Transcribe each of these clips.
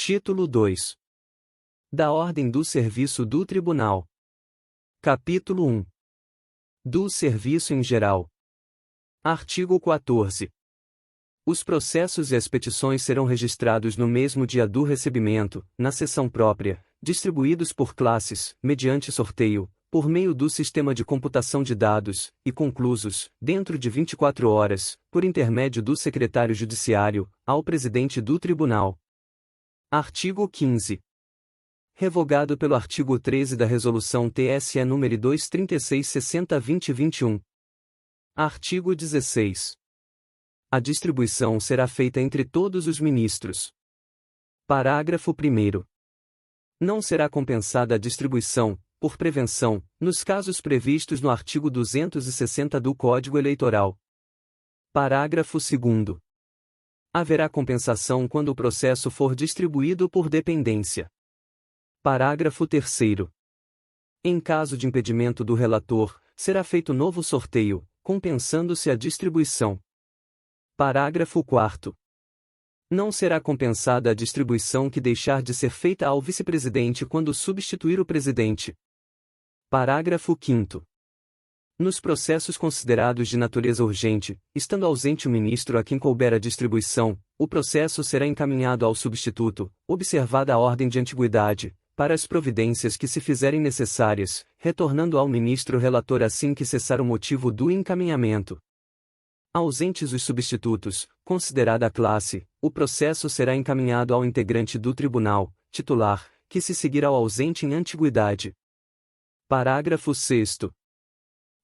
Título 2. Da Ordem do Serviço do Tribunal. Capítulo 1. Do Serviço em geral. Artigo 14. Os processos e as petições serão registrados no mesmo dia do recebimento, na seção própria, distribuídos por classes, mediante sorteio, por meio do sistema de computação de dados, e conclusos, dentro de 24 horas, por intermédio do secretário judiciário, ao presidente do tribunal. Artigo 15. Revogado pelo artigo 13 da Resolução TSE nº 236/60/2021. Artigo 16. A distribuição será feita entre todos os ministros. Parágrafo 1º. Não será compensada a distribuição, por prevenção, nos casos previstos no artigo 260 do Código Eleitoral. Parágrafo 2º. Haverá compensação quando o processo for distribuído por dependência. Parágrafo 3º. Em caso de impedimento do relator, será feito novo sorteio, compensando-se a distribuição. Parágrafo 4º. Não será compensada a distribuição que deixar de ser feita ao vice-presidente quando substituir o presidente. Parágrafo 5º. Nos processos considerados de natureza urgente, estando ausente o ministro a quem couber a distribuição, o processo será encaminhado ao substituto, observada a ordem de antiguidade, para as providências que se fizerem necessárias, retornando ao ministro relator assim que cessar o motivo do encaminhamento. Ausentes os substitutos, considerada a classe, o processo será encaminhado ao integrante do tribunal, titular, que se seguir ao ausente em antiguidade. Parágrafo 6º.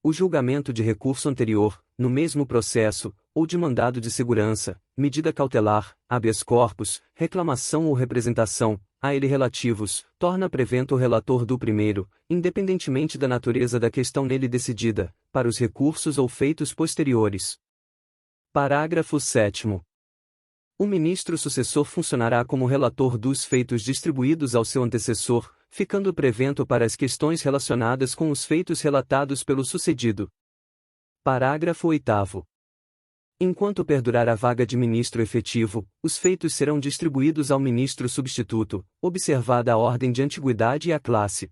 O julgamento de recurso anterior, no mesmo processo, ou de mandado de segurança, medida cautelar, habeas corpus, reclamação ou representação, a ele relativos, torna prevento o relator do primeiro, independentemente da natureza da questão nele decidida, para os recursos ou feitos posteriores. Parágrafo 7º. O ministro sucessor funcionará como relator dos feitos distribuídos ao seu antecessor, ficando prevento para as questões relacionadas com os feitos relatados pelo sucedido. Parágrafo 8º. Enquanto perdurar a vaga de ministro efetivo, os feitos serão distribuídos ao ministro substituto, observada a ordem de antiguidade e a classe.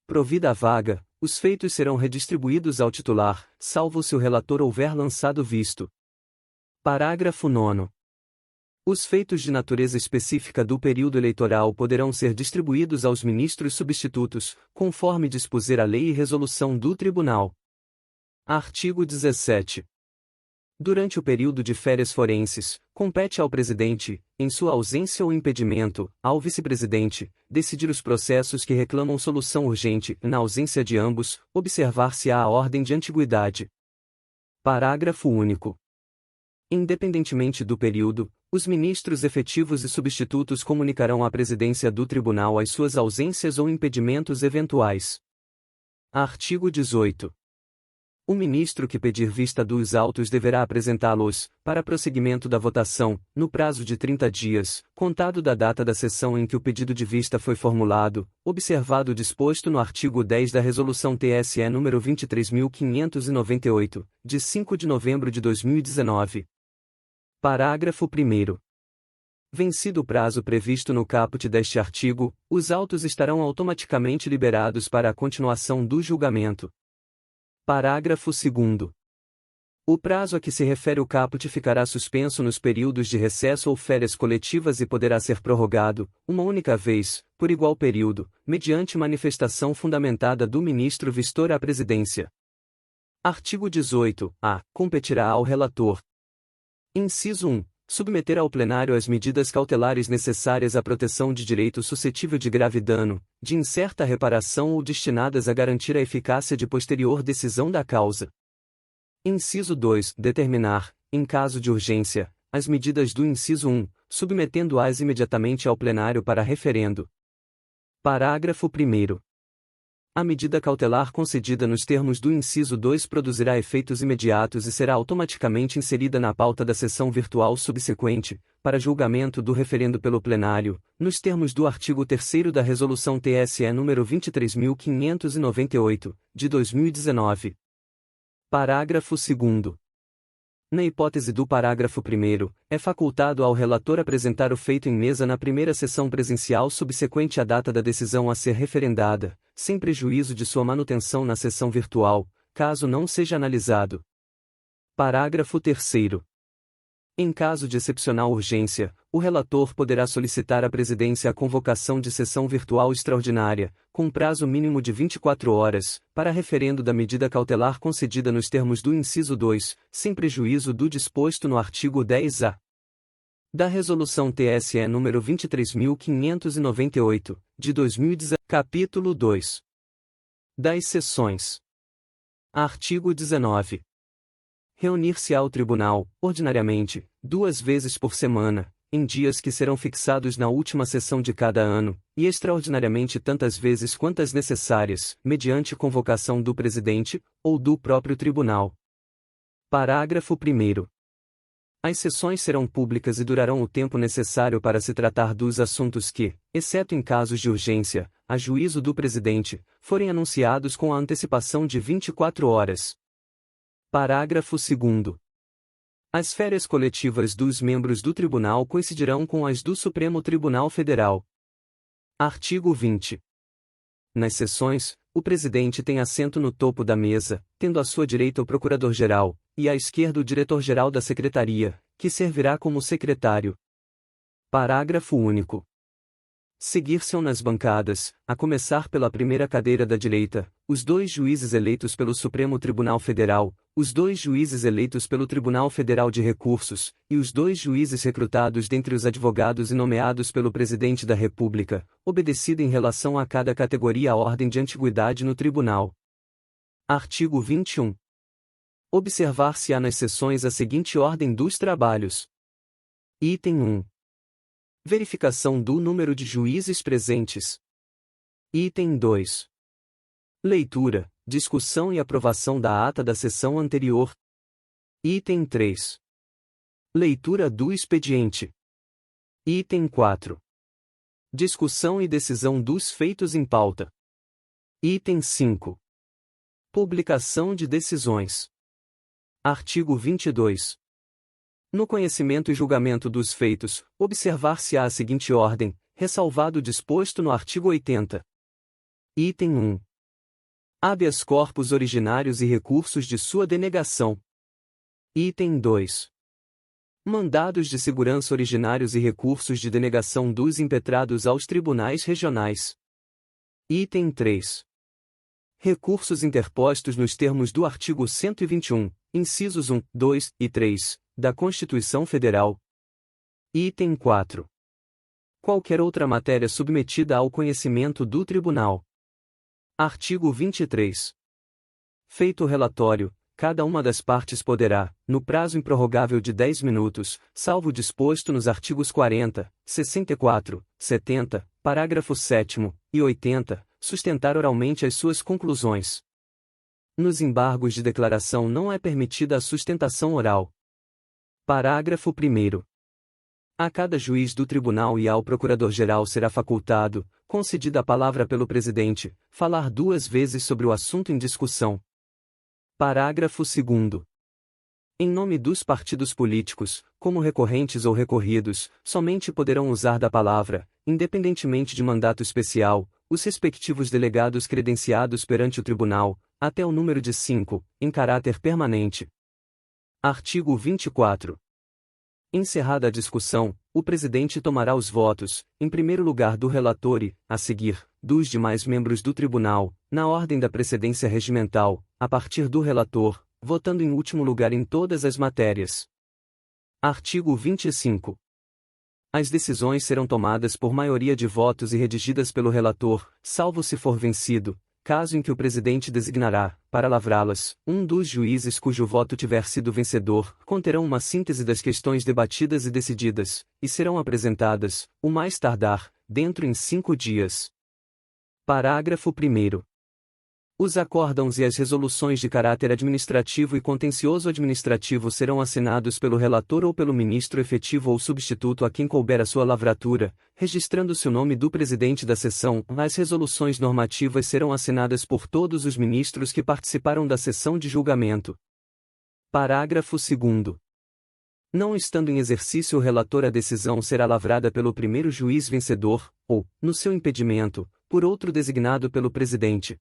Provida a vaga, os feitos serão redistribuídos ao titular, salvo se o relator houver lançado visto. Parágrafo 9º. Os feitos de natureza específica do período eleitoral poderão ser distribuídos aos ministros substitutos, conforme dispuser a lei e resolução do tribunal. Artigo 17. Durante o período de férias forenses, compete ao presidente, em sua ausência ou impedimento, ao vice-presidente, decidir os processos que reclamam solução urgente, na ausência de ambos, observar-se-á a ordem de antiguidade. Parágrafo único. Independentemente do período, os ministros efetivos e substitutos comunicarão à presidência do tribunal as suas ausências ou impedimentos eventuais. Artigo 18. O ministro que pedir vista dos autos deverá apresentá-los, para prosseguimento da votação, no prazo de 30 dias, contado da data da sessão em que o pedido de vista foi formulado, observado o disposto no artigo 10 da Resolução TSE nº 23.598, de 5 de novembro de 2019. Parágrafo 1º. Vencido o prazo previsto no caput deste artigo, os autos estarão automaticamente liberados para a continuação do julgamento. Parágrafo 2º. O prazo a que se refere o caput ficará suspenso nos períodos de recesso ou férias coletivas e poderá ser prorrogado, uma única vez, por igual período, mediante manifestação fundamentada do ministro vistor à presidência. Artigo 18-A. Competirá ao relator. Inciso 1. Submeter ao plenário as medidas cautelares necessárias à proteção de direito suscetível de grave dano, de incerta reparação ou destinadas a garantir a eficácia de posterior decisão da causa. Inciso 2. Determinar, em caso de urgência, as medidas do inciso 1, submetendo-as imediatamente ao plenário para referendo. Parágrafo 1º. A medida cautelar concedida nos termos do inciso 2 produzirá efeitos imediatos e será automaticamente inserida na pauta da sessão virtual subsequente, para julgamento do referendo pelo plenário, nos termos do artigo 3º da Resolução TSE nº 23.598, de 2019. Parágrafo 2º. Na hipótese do parágrafo 1º, é facultado ao relator apresentar o feito em mesa na primeira sessão presencial subsequente à data da decisão a ser referendada, sem prejuízo de sua manutenção na sessão virtual, caso não seja analisado. Parágrafo 3º. Em caso de excepcional urgência, o relator poderá solicitar à presidência a convocação de sessão virtual extraordinária, com prazo mínimo de 24 horas, para referendo da medida cautelar concedida nos termos do inciso 2, sem prejuízo do disposto no artigo 10-A da Resolução TSE nº 23.598, de 2017, capítulo 2. Das sessões. Artigo 19. Reunir-se-á o Tribunal, ordinariamente, 2 vezes por semana, em dias que serão fixados na última sessão de cada ano, e extraordinariamente tantas vezes quantas necessárias, mediante convocação do Presidente, ou do próprio Tribunal. Parágrafo 1º. As sessões serão públicas e durarão o tempo necessário para se tratar dos assuntos que, exceto em casos de urgência, a juízo do Presidente, forem anunciados com a antecipação de 24 horas. Parágrafo 2º. As férias coletivas dos membros do Tribunal coincidirão com as do Supremo Tribunal Federal. Artigo 20. Nas sessões, o presidente tem assento no topo da mesa, tendo à sua direita o procurador-geral, e à esquerda o diretor-geral da secretaria, que servirá como secretário. Parágrafo único. Seguir-se-ão nas bancadas, a começar pela primeira cadeira da direita, os 2 juízes eleitos pelo Supremo Tribunal Federal, os 2 juízes eleitos pelo Tribunal Federal de Recursos, e os 2 juízes recrutados dentre os advogados e nomeados pelo Presidente da República, obedecido em relação a cada categoria a ordem de antiguidade no Tribunal. Artigo 21. Observar-se-á nas sessões a seguinte ordem dos trabalhos. Item 1. Verificação do número de juízes presentes. Item 2. Leitura, discussão e aprovação da ata da sessão anterior. Item 3. Leitura do expediente. Item 4. Discussão e decisão dos feitos em pauta. Item 5. Publicação de decisões. Artigo 22. No conhecimento e julgamento dos feitos, observar-se-á a seguinte ordem, ressalvado o disposto no artigo 80. Item 1. Habeas corpus originários e recursos de sua denegação. Item 2. Mandados de segurança originários e recursos de denegação dos impetrados aos tribunais regionais. Item 3. Recursos interpostos nos termos do artigo 121, incisos 1, 2 e 3, da Constituição Federal. Item 4. Qualquer outra matéria submetida ao conhecimento do Tribunal. Artigo 23. Feito o relatório, cada uma das partes poderá, no prazo improrrogável de 10 minutos, salvo o disposto nos artigos 40, 64, 70, parágrafo 7º, e 80, sustentar oralmente as suas conclusões. Nos embargos de declaração não é permitida a sustentação oral. Parágrafo 1º. A cada juiz do tribunal e ao procurador-geral será facultado, concedida a palavra pelo presidente, falar 2 vezes sobre o assunto em discussão. Parágrafo 2º. Em nome dos partidos políticos, como recorrentes ou recorridos, somente poderão usar da palavra, independentemente de mandato especial, os respectivos delegados credenciados perante o tribunal, até o número de 5, em caráter permanente. Artigo 24. Encerrada a discussão, o presidente tomará os votos, em primeiro lugar do relator e, a seguir, dos demais membros do tribunal, na ordem da precedência regimental, a partir do relator, votando em último lugar em todas as matérias. Artigo 25. As decisões serão tomadas por maioria de votos e redigidas pelo relator, salvo se for vencido, caso em que o presidente designará, para lavrá-las, um dos juízes cujo voto tiver sido vencedor, conterão uma síntese das questões debatidas e decididas, e serão apresentadas, o mais tardar, dentro em 5 dias. Parágrafo 1º. Os acórdãos e as resoluções de caráter administrativo e contencioso administrativo serão assinados pelo relator ou pelo ministro efetivo ou substituto a quem couber a sua lavratura, registrando-se o nome do presidente da sessão. As resoluções normativas serão assinadas por todos os ministros que participaram da sessão de julgamento. Parágrafo 2º. Não estando em exercício o relator, a decisão será lavrada pelo primeiro juiz vencedor, ou, no seu impedimento, por outro designado pelo presidente.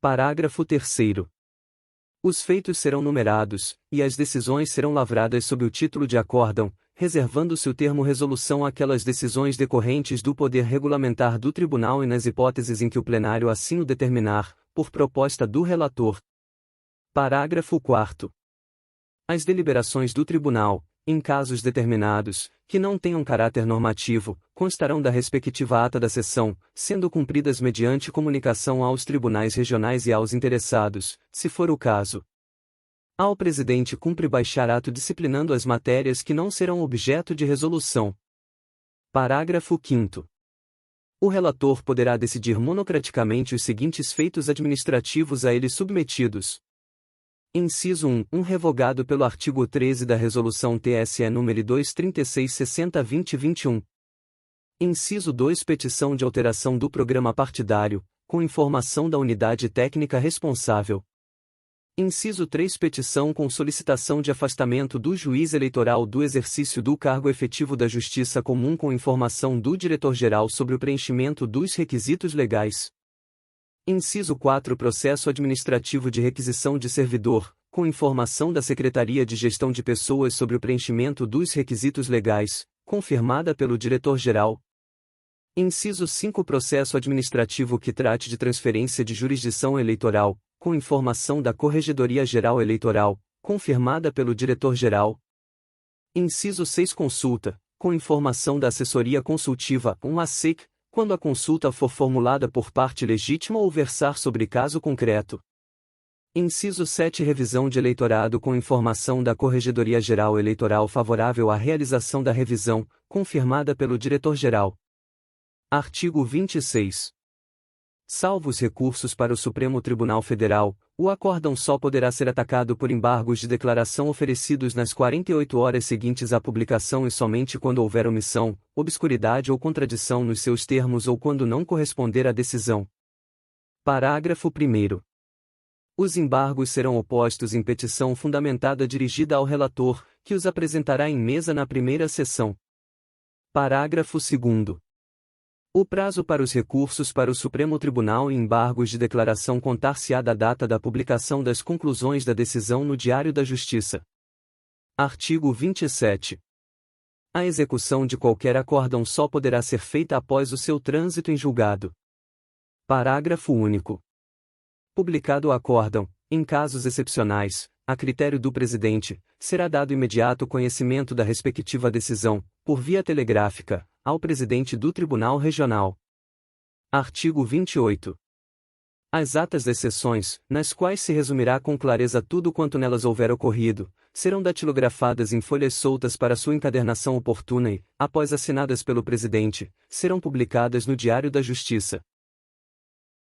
Parágrafo 3º. Os feitos serão numerados, e as decisões serão lavradas sob o título de acórdão, reservando-se o termo resolução àquelas decisões decorrentes do poder regulamentar do tribunal e nas hipóteses em que o plenário assim o determinar, por proposta do relator. Parágrafo 4º. As deliberações do tribunal, em casos determinados, que não tenham caráter normativo, constarão da respectiva ata da sessão, sendo cumpridas mediante comunicação aos tribunais regionais e aos interessados, se for o caso. Ao presidente cumpre baixar ato disciplinando as matérias que não serão objeto de resolução. Parágrafo 5º. O relator poderá decidir monocraticamente os seguintes feitos administrativos a ele submetidos. Inciso 1. Revogado pelo artigo 13 da Resolução TSE nº 236/60/2021. Inciso 2. Petição de alteração do programa partidário, com informação da unidade técnica responsável. Inciso 3. Petição com solicitação de afastamento do juiz eleitoral do exercício do cargo efetivo da Justiça Comum com informação do diretor-geral sobre o preenchimento dos requisitos legais. Inciso 4. Processo administrativo de requisição de servidor, com informação da Secretaria de Gestão de Pessoas sobre o preenchimento dos requisitos legais, confirmada pelo diretor-geral. Inciso 5. Processo administrativo que trate de transferência de jurisdição eleitoral, com informação da Corregedoria Geral Eleitoral, confirmada pelo diretor-geral. Inciso 6. Consulta, com informação da Assessoria Consultiva, ASEC, quando a consulta for formulada por parte legítima ou versar sobre caso concreto. Inciso 7. Revisão de eleitorado com informação da Corregedoria Geral Eleitoral favorável à realização da revisão, confirmada pelo diretor-geral. Artigo 26. Salvo os recursos para o Supremo Tribunal Federal, o acórdão só poderá ser atacado por embargos de declaração oferecidos nas 48 horas seguintes à publicação e somente quando houver omissão, obscuridade ou contradição nos seus termos ou quando não corresponder à decisão. Parágrafo 1º. Os embargos serão opostos em petição fundamentada dirigida ao relator, que os apresentará em mesa na primeira sessão. Parágrafo 2º. O prazo para os recursos para o Supremo Tribunal e embargos de declaração contar-se-á da data da publicação das conclusões da decisão no Diário da Justiça. Artigo 27. A execução de qualquer acórdão só poderá ser feita após o seu trânsito em julgado. Parágrafo único. Publicado o acórdão, em casos excepcionais, a critério do presidente, será dado imediato conhecimento da respectiva decisão, por via telegráfica, ao presidente do Tribunal Regional. Artigo 28. As atas das sessões, nas quais se resumirá com clareza tudo quanto nelas houver ocorrido, serão datilografadas em folhas soltas para sua encadernação oportuna e, após assinadas pelo presidente, serão publicadas no Diário da Justiça.